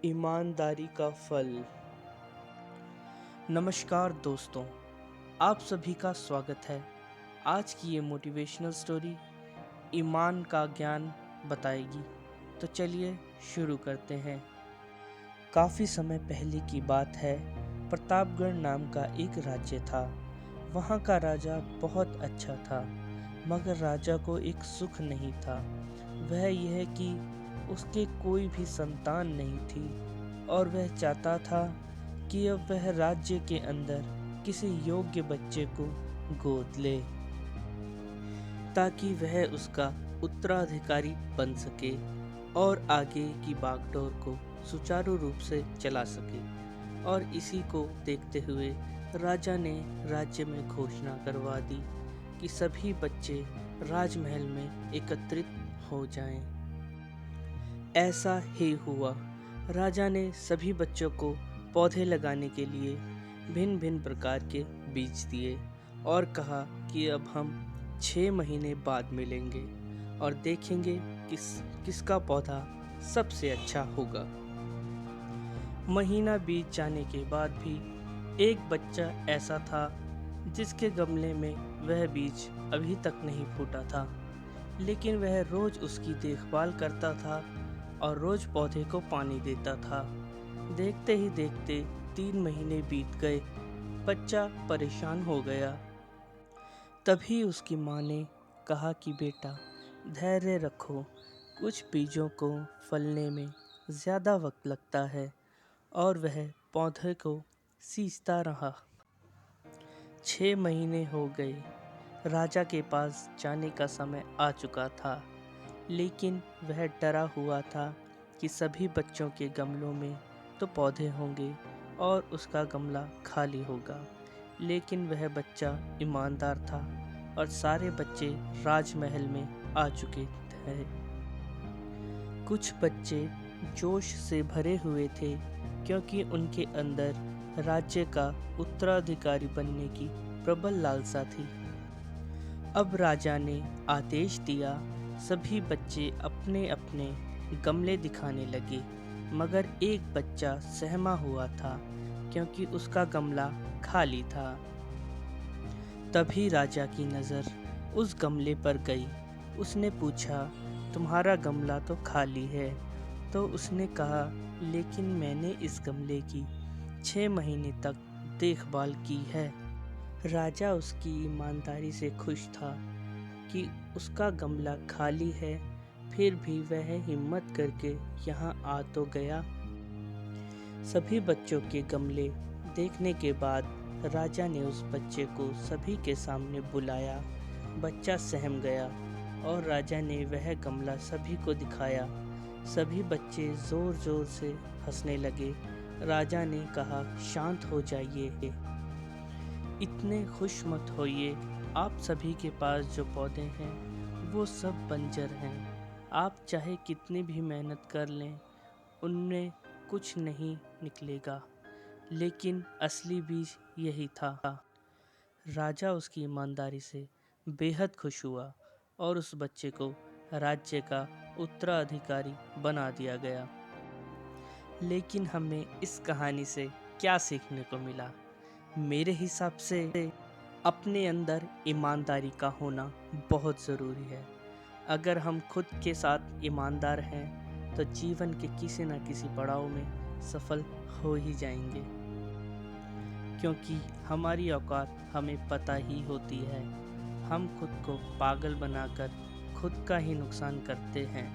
ईमानदारी का फल। नमस्कार दोस्तों, आप सभी का स्वागत है। आज की ये मोटिवेशनल स्टोरी ईमान का ज्ञान बताएगी। तो चलिए शुरू करते हैं। काफ़ी समय पहले की बात है। प्रतापगढ़ नाम का एक राज्य था। वहाँ का राजा बहुत अच्छा था, मगर राजा को एक सुख नहीं था। वह यह कि उसके कोई भी संतान नहीं थी और वह चाहता था कि अब वह राज्य के अंदर किसी योग्य बच्चे को गोद ले, ताकि वह उसका उत्तराधिकारी बन सके और आगे की बागडोर को सुचारू रूप से चला सके। और इसी को देखते हुए राजा ने राज्य में घोषणा करवा दी कि सभी बच्चे राजमहल में एकत्रित हो जाएं। ऐसा ही हुआ। राजा ने सभी बच्चों को पौधे लगाने के लिए भिन्न भिन्न प्रकार के बीज दिए और कहा कि अब हम 6 महीने बाद मिलेंगे और देखेंगे किसका पौधा सबसे अच्छा होगा। महीना बीत जाने के बाद भी एक बच्चा ऐसा था जिसके गमले में वह बीज अभी तक नहीं फूटा था, लेकिन वह रोज उसकी देखभाल करता था और रोज पौधे को पानी देता था। देखते ही देखते 3 महीने बीत गए। बच्चा परेशान हो गया। तभी उसकी माँ ने कहा कि बेटा, धैर्य रखो, कुछ बीजों को फलने में ज़्यादा वक्त लगता है। और वह पौधे को सींचता रहा। 6 महीने हो गए। राजा के पास जाने का समय आ चुका था, लेकिन वह डरा हुआ था कि सभी बच्चों के गमलों में तो पौधे होंगे और उसका गमला खाली होगा। लेकिन वह बच्चा ईमानदार था और सारे बच्चे राजमहल में आ चुके थे। कुछ बच्चे जोश से भरे हुए थे, क्योंकि उनके अंदर राज्य का उत्तराधिकारी बनने की प्रबल लालसा थी। अब राजा ने आदेश दिया, सभी बच्चे अपने अपने गमले दिखाने लगे, मगर एक बच्चा सहमा हुआ था क्योंकि उसका गमला खाली था। तभी राजा की नज़र उस गमले पर गई। उसने पूछा, तुम्हारा गमला तो खाली है। तो उसने कहा, लेकिन मैंने इस गमले की 6 महीने तक देखभाल की है। राजा उसकी ईमानदारी से खुश था कि उसका गमला खाली है, फिर भी वह हिम्मत करके यहाँ आ तो गया। सभी बच्चों के गमले देखने के बाद राजा ने उस बच्चे को सभी के सामने बुलाया। बच्चा सहम गया और राजा ने वह गमला सभी को दिखाया। सभी बच्चे ज़ोर ज़ोर से हंसने लगे। राजा ने कहा, शांत हो जाइए, इतने खुश मत होइए। आप सभी के पास जो पौधे हैं वो सब बंजर हैं। आप चाहे कितनी भी मेहनत कर लें, उनमें कुछ नहीं निकलेगा। लेकिन असली बीज यही था। राजा उसकी ईमानदारी से बेहद खुश हुआ और उस बच्चे को राज्य का उत्तराधिकारी बना दिया गया। लेकिन हमें इस कहानी से क्या सीखने को मिला? मेरे हिसाब से अपने अंदर ईमानदारी का होना बहुत ज़रूरी है। अगर हम खुद के साथ ईमानदार हैं तो जीवन के किसी न किसी पड़ाव में सफल हो ही जाएंगे, क्योंकि हमारी औकात हमें पता ही होती है। हम खुद को पागल बनाकर खुद का ही नुकसान करते हैं।